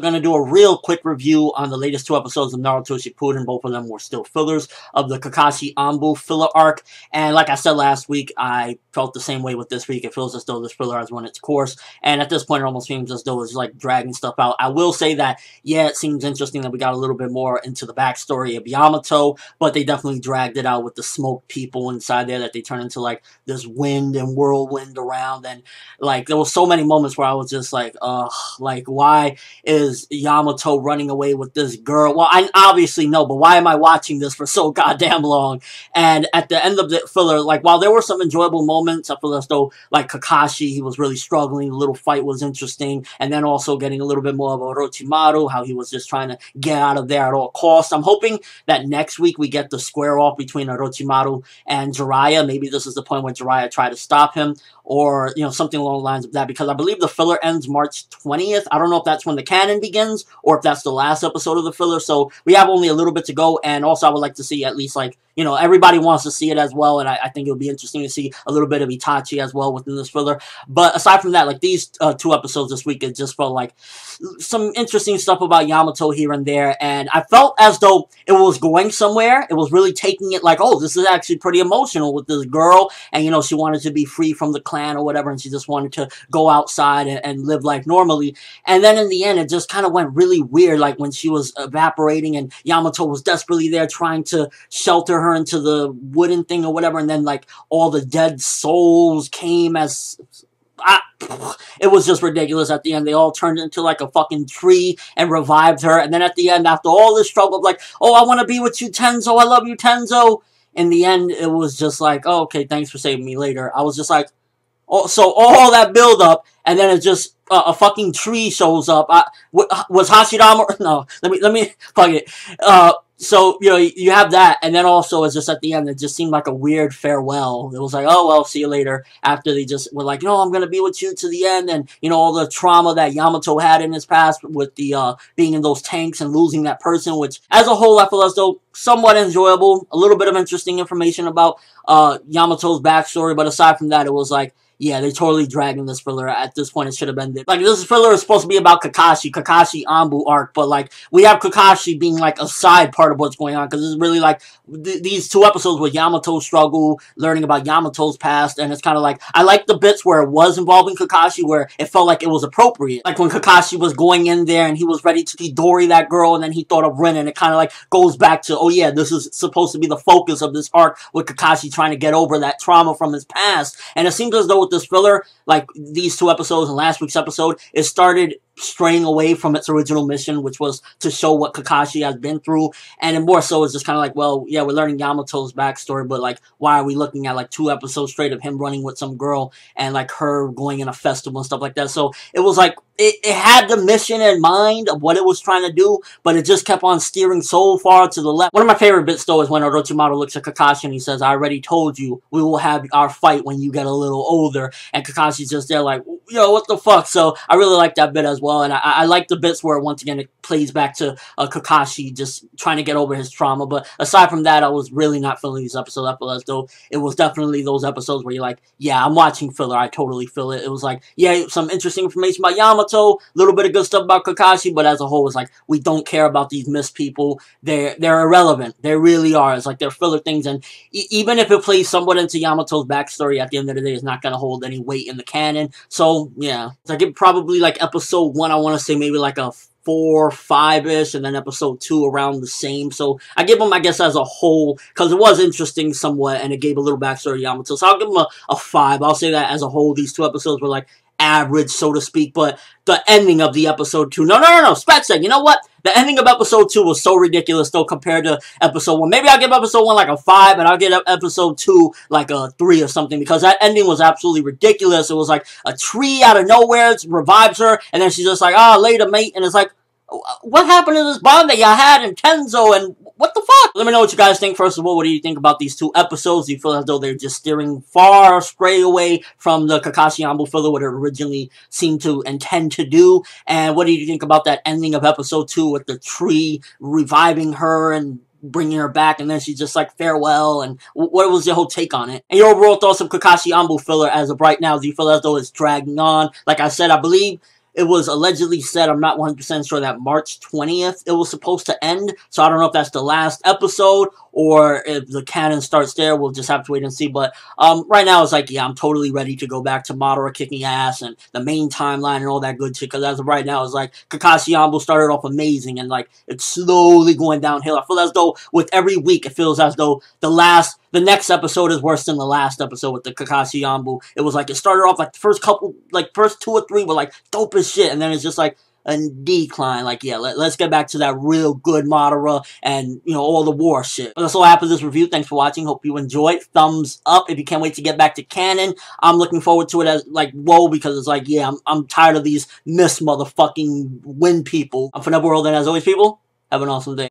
going to do a real quick review on the latest 2 episodes of Naruto Shippuden. Both of them were still fillers of the Kakashi Anbu filler arc. And like I said last week, I felt the same way with this week. It feels as though this filler has run its course. And at this point, it almost seems as though it's like dragging stuff out. I will say that, yeah, it seems interesting that we got a little bit more into the backstory of Yamato, but they definitely dragged it out with the smoke people inside there that they turn into like this wind and whirlwind around. And like, there was so many moments where I was just like, ugh, like, why is Yamato running away with this girl? Well, I obviously know, but why am I watching this for so goddamn long? And at the end of the filler, like, while there were some enjoyable moments, I feel as though, like, Kakashi, he was really struggling, the little fight was interesting, and then also getting a little bit more of Orochimaru, how he was just trying to get out of there at all costs. I'm hoping that next week we get the square off between Orochimaru and Jiraiya. Maybe this is the point where Jiraiya tried to stop him, or, you know, something along the lines of that, because I believe the filler ends March 20th. I don't know if that's when the canon begins, or if that's the last episode of the filler, so we have only a little bit to go, and also I would like to see at least, like, you know, everybody wants to see it as well, and I think it would be interesting to see a little bit of Itachi as well within this filler. But aside from that, like, these 2 episodes this week, it just felt like some interesting stuff about Yamato here and there, and I felt as though it was going somewhere. It was really taking it like, oh, this is actually pretty emotional with this girl, and, you know, she wanted to be free from the clan or whatever, and she just wanted to go outside and live life normally. And then in the end, it just kind of went really weird, like when she was evaporating and Yamato was desperately there trying to shelter her into the wooden thing or whatever, and then like all the dead souls came as... it was just ridiculous at the end. They all turned into like a fucking tree and revived her, and then at the end, after all this struggle of like, oh, I want to be with you, Tenzo, I love you, Tenzo, in the end, it was just like, oh, okay, thanks for saving me later. I was just like, oh, so all that build up, and then it just a fucking tree shows up. Was Hashirama? No, let me fuck it. So, you know, you have that, and then also it's just at the end, it just seemed like a weird farewell. It was like, oh, well, see you later, after they just were like, no, I'm gonna be with you to the end, and, you know, all the trauma that Yamato had in his past with the, being in those tanks and losing that person, which, as a whole, I feel as though somewhat enjoyable, a little bit of interesting information about, Yamato's backstory, but aside from that, it was like, yeah, they're totally dragging this filler. At this point, it should have ended. Like, this filler is supposed to be about Kakashi Anbu arc, but, like, we have Kakashi being, like, a side part of what's going on, because it's really, like, these 2 episodes with Yamato's struggle, learning about Yamato's past, and it's kind of like, I like the bits where it was involving Kakashi, where it felt like it was appropriate. Like, when Kakashi was going in there, and he was ready to Dori that girl, and then he thought of Rin, and it kind of, like, goes back to, oh, yeah, this is supposed to be the focus of this arc, with Kakashi trying to get over that trauma from his past, and it seems as though with this filler, like these 2 episodes and last week's episode, it started straying away from its original mission, which was to show what Kakashi has been through, and then more so it's just kind of like, well, yeah, we're learning Yamato's backstory, but like, why are we looking at like 2 episodes straight of him running with some girl and like her going in a festival and stuff like that? So it was like, it had the mission in mind of what it was trying to do, but it just kept on steering so far to the left. One of my favorite bits, though, is when Orochimaru looks at Kakashi and he says, I already told you, we will have our fight when you get a little older, and Kakashi's just there like, yo, what the fuck? So I really like that bit as well, and I like the bits where, once again, it plays back to Kakashi just trying to get over his trauma, but aside from that, I was really not feeling these episodes. I feel as though it was definitely those episodes where you're like, yeah, I'm watching filler, I totally feel it. It was like, yeah, some interesting information about Yamato, a little bit of good stuff about Kakashi, but as a whole, it's like, we don't care about these missed people. They're irrelevant. They really are. It's like they're filler things, and even if it plays somewhat into Yamato's backstory, at the end of the day, it's not going to hold any weight in the canon. So, yeah. It's like, it probably, like, episode 1, I want to say maybe like a 4, 5-ish, and then episode 2 around the same. So I give them, I guess, as a whole, because it was interesting somewhat, and it gave a little backstory to Yamato. So I'll give them a 5. I'll say that as a whole, these 2 episodes were like average, so to speak, but the ending of the episode 2, no, scratch that. You know what? The ending of episode 2 was so ridiculous, though, compared to episode 1. Maybe I'll give episode 1 like a 5, and I'll give episode 2 like a 3 or something, because that ending was absolutely ridiculous. It was like a tree out of nowhere, it revives her, and then she's just like, ah, later, mate, and it's like, what happened to this bond that y'all had in Tenzo, and what the fuck? Let me know what you guys think. First of all, what do you think about these 2 episodes? Do you feel as though they're just steering far astray away from the Kakashi Anbu filler, what it originally seemed to intend to do? And what do you think about that ending of episode 2 with the tree reviving her and bringing her back, and then she's just like, farewell, and what was your whole take on it? And your overall thoughts of Kakashi Anbu filler as of right now? Do you feel as though it's dragging on? Like I said, I believe it was allegedly said, I'm not 100% sure, that March 20th it was supposed to end. So I don't know if that's the last episode or if the canon starts there. We'll just have to wait and see. But right now it's like, yeah, I'm totally ready to go back to Madara kicking ass and the main timeline and all that good shit. Because as of right now, it's like Kakashi Yambo started off amazing and like it's slowly going downhill. I feel as though with every week, it feels as though the next episode is worse than the last episode with the Kakashi Yambo. It was like it started off like the first 2 or 3 were like dope as shit, and then it's just like a decline. Like, yeah, let's get back to that real good Madara and, you know, all the war shit. But that's all I have for this review. Thanks for watching. Hope you enjoyed. Thumbs up if you can't wait to get back to canon. I'm looking forward to it as, like, whoa, because it's like, yeah, I'm tired of these motherfucking win people. I'm ForneverWorld, and as always, people, have an awesome day.